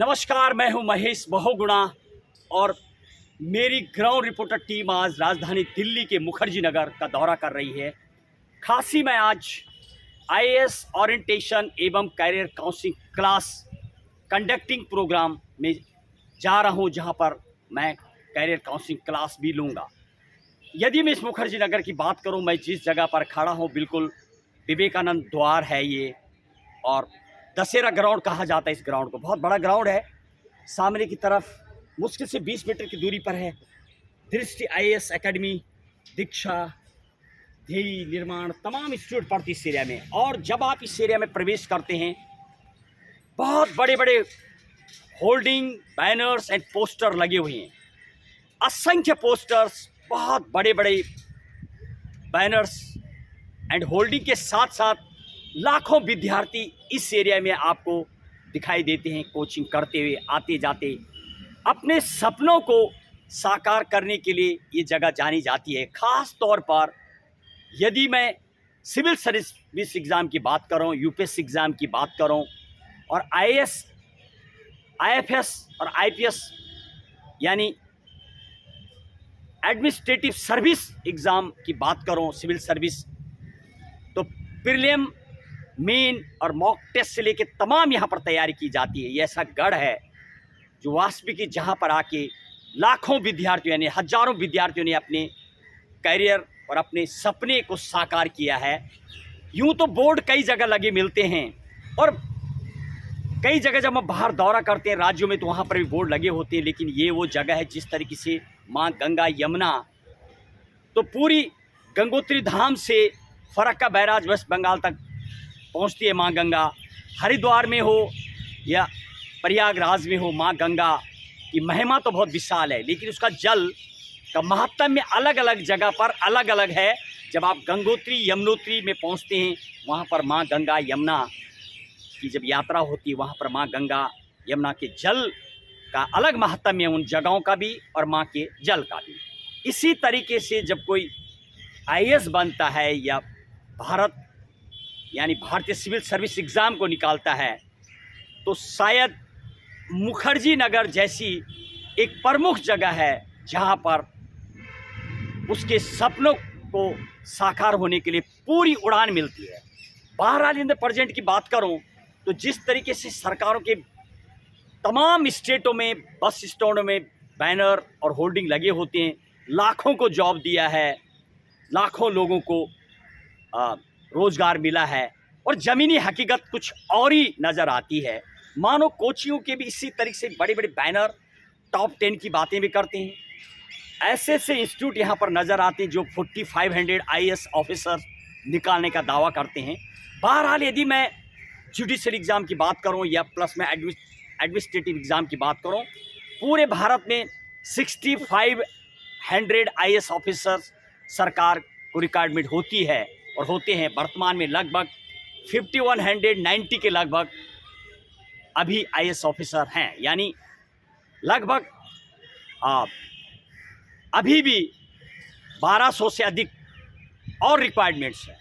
नमस्कार, मैं हूं महेश बहुगुणा और मेरी ग्राउंड रिपोर्टर टीम आज राजधानी दिल्ली के मुखर्जी नगर का दौरा कर रही है। खासी मैं आज आईएएस ओरिएंटेशन एवं career counselling class conducting programme में जा रहा हूं, जहां पर मैं कैरियर काउंसलिंग क्लास भी लूँगा। यदि मैं इस मुखर्जी नगर की बात करूं, मैं जिस जगह पर खड़ा हूं बिल्कुल विवेकानंद द्वार है ये, और दशहरा ग्राउंड कहा जाता है इस ग्राउंड को। बहुत बड़ा ग्राउंड है। सामने की तरफ मुश्किल से 20 मीटर की दूरी पर है दृष्टि आईएएस एकेडमी, दीक्षा, ध्येय निर्माण, तमाम इंस्टीट्यूट पड़ती इस एरिया में। और जब आप इस एरिया में प्रवेश करते हैं, बहुत बड़े बड़े होल्डिंग, बैनर्स एंड पोस्टर लगे हुए हैं। असंख्य पोस्टर्स, बहुत बड़े बड़े बैनर्स एंड होल्डिंग के साथ साथ लाखों विद्यार्थी इस एरिया में आपको दिखाई देते हैं, कोचिंग करते हुए आते जाते। अपने सपनों को साकार करने के लिए ये जगह जानी जाती है। ख़ास तौर पर यदि मैं सिविल सर्विस एग्ज़ाम की बात करूं, यूपीएससी एग्ज़ाम की बात करूं, और आईएएस, आईएफएस और आईपीएस यानी एडमिनिस्ट्रेटिव सर्विस एग्ज़ाम की बात करूं, सिविल सर्विस, तो प्रीलिम, मेन और मॉक टेस्ट से लेकर तमाम यहाँ पर तैयारी की जाती है। ये ऐसा गढ़ है जो वास्तविक जहाँ पर आके लाखों विद्यार्थियों यानी हजारों विद्यार्थियों ने अपने करियर और अपने सपने को साकार किया है। यूँ तो बोर्ड कई जगह लगे मिलते हैं, और कई जगह जब हम बाहर दौरा करते हैं राज्यों में, तो वहाँ पर भी बोर्ड लगे होते हैं। लेकिन ये वो जगह है जिस तरीके से माँ गंगा यमुना, तो पूरी गंगोत्री धाम से फरक्का बैराज वेस्ट बंगाल तक पहुंचती है माँ गंगा। हरिद्वार में हो या प्रयागराज में हो, माँ गंगा की महिमा तो बहुत विशाल है, लेकिन उसका जल का महात्म्य अलग अलग जगह पर अलग अलग है। जब आप गंगोत्री यमुनोत्री में पहुंचते हैं, वहाँ पर माँ गंगा यमुना की जब यात्रा होती है, वहाँ पर माँ गंगा यमुना के जल का अलग महात्म्य है, उन जगहों का भी और माँ के जल का भी। इसी तरीके से जब कोई आईएएस बनता है या भारत यानी भारतीय सिविल सर्विस एग्ज़ाम को निकालता है, तो शायद मुखर्जी नगर जैसी एक प्रमुख जगह है जहां पर उसके सपनों को साकार होने के लिए पूरी उड़ान मिलती है। बहरहाल इन द प्रेजेंट की बात करूं तो जिस तरीके से सरकारों के तमाम स्टेटों में बस स्टैंडों में बैनर और होर्डिंग लगे होते हैं, लाखों को जॉब दिया है, लाखों लोगों को रोज़गार मिला है, और ज़मीनी हकीकत कुछ और ही नज़र आती है। मानो कोचियों के भी इसी तरीके से बड़े बड़े बैनर, टॉप 10 की बातें भी करते हैं। ऐसे ऐसे इंस्टीट्यूट यहाँ पर नज़र आते हैं जो 4500 आईएएस ऑफिसर निकालने का दावा करते हैं। बहरहाल यदि मैं जुडिशल एग्ज़ाम की बात करूँ या प्लस में एडमिनिस्ट्रेटिव एग्ज़ाम की बात करूँ, पूरे भारत में 6500 आईएएस ऑफिसर सरकार को रिक्वायरमेंट होती है और होते हैं। वर्तमान में लगभग 5190 के लगभग अभी आईएएस ऑफिसर हैं, यानी लगभग अभी भी 1200 से अधिक और रिक्वायरमेंट्स हैं।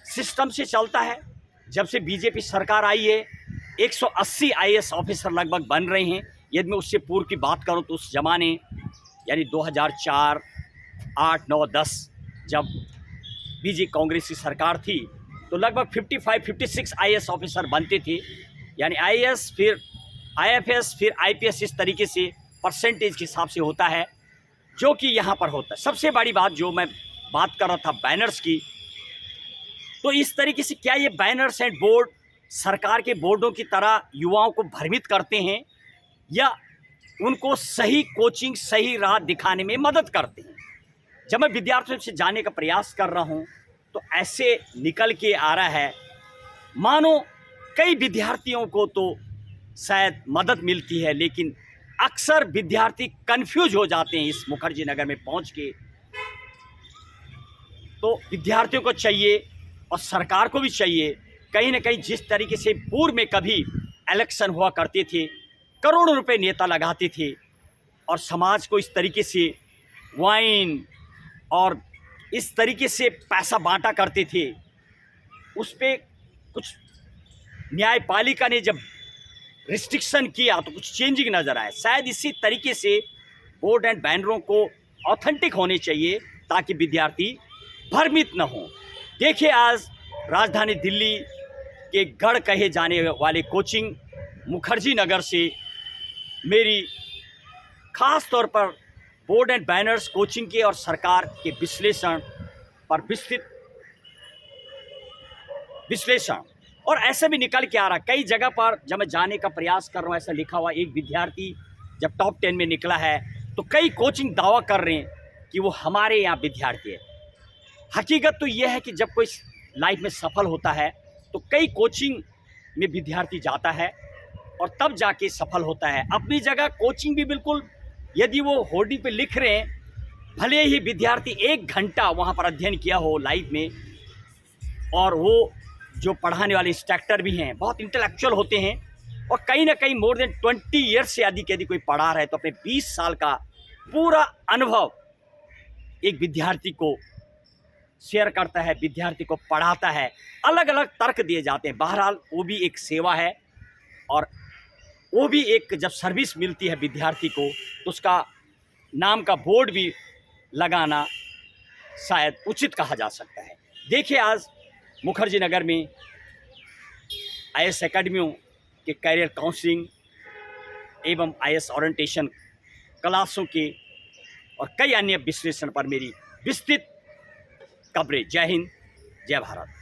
सिस्टम से चलता है। जब से बीजेपी सरकार आई है, 180 आईएएस ऑफिसर लगभग बन रहे हैं। यदि मैं उससे पूर्व की बात करूं तो उस ज़माने यानी 2004, 8, 9, 10 जब बीजेपी कांग्रेस की सरकार थी, तो लगभग 55-56 आईएएस ऑफिसर बनते थे। यानी आईएएस, फिर आईएफएस, फिर आईपीएस, इस तरीके से परसेंटेज के हिसाब से होता है जो कि यहाँ पर होता है। सबसे बड़ी बात जो मैं बात कर रहा था बैनर्स की, तो इस तरीके से क्या ये बैनर्स एंड बोर्ड सरकार के बोर्डों की तरह युवाओं को भ्रमित करते हैं या उनको सही कोचिंग, सही राह दिखाने में मदद करते हैं? जब मैं विद्यार्थियों से जानने का प्रयास कर रहा हूं, तो ऐसे निकल के आ रहा है मानो कई विद्यार्थियों को तो शायद मदद मिलती है, लेकिन अक्सर विद्यार्थी कंफ्यूज हो जाते हैं इस मुखर्जी नगर में पहुंच के। तो विद्यार्थियों को चाहिए और सरकार को भी चाहिए, कहीं ना कहीं जिस तरीके से पूर्व में कभी इलेक्शन हुआ करते थे, करोड़ों रुपए नेता लगाते थे और समाज को इस तरीके से वाइन और इस तरीके से पैसा बांटा करते थे, उस पर कुछ न्यायपालिका ने जब रिस्ट्रिक्शन किया तो कुछ चेंजिंग नज़र आए। शायद इसी तरीके से बोर्ड एंड बैनरों को ऑथेंटिक होने चाहिए ताकि विद्यार्थी भ्रमित न हो। देखिए आज राजधानी दिल्ली के गढ़ कहे जाने वाले कोचिंग मुखर्जी नगर से मेरी खास तौर पर बोर्ड एंड बैनर्स कोचिंग के और सरकार के विश्लेषण पर विश्लेषण और ऐसे भी निकल के आ रहा। कई जगह पर जब मैं जाने का प्रयास कर रहा हूँ ऐसा लिखा हुआ एक विद्यार्थी जब टॉप 10 में निकला है तो कई कोचिंग दावा कर रहे हैं कि वो हमारे यहाँ विद्यार्थी है। हकीकत तो यह है कि जब कोई लाइफ में सफल होता है तो कई कोचिंग में विद्यार्थी जाता है और तब जाके सफल होता है। अपनी जगह कोचिंग भी बिल्कुल, यदि वो होर्डिंग पे लिख रहे हैं, भले ही विद्यार्थी 1 घंटा वहाँ पर अध्ययन किया हो लाइव में, और वो जो पढ़ाने वाले इंस्ट्रक्टर भी हैं बहुत इंटेलेक्चुअल होते हैं और कहीं ना कहीं मोर देन 20 ईयर्स से अधिक यदि कोई पढ़ा रहा है तो अपने 20 साल का पूरा अनुभव एक विद्यार्थी को शेयर करता है, विद्यार्थी को पढ़ाता है, अलग अलग तर्क दिए जाते हैं। बहरहाल वो भी एक सेवा है और वो भी एक जब सर्विस मिलती है विद्यार्थी को तो उसका नाम का बोर्ड भी लगाना शायद उचित कहा जा सकता है। देखिए आज मुखर्जी नगर में आईएएस एकेडमियों के कैरियर काउंसलिंग एवं आईएएस ओरिएंटेशन क्लासों के और कई अन्य विश्लेषण पर मेरी विस्तृत कवरेज। जय हिंद, जय भारत।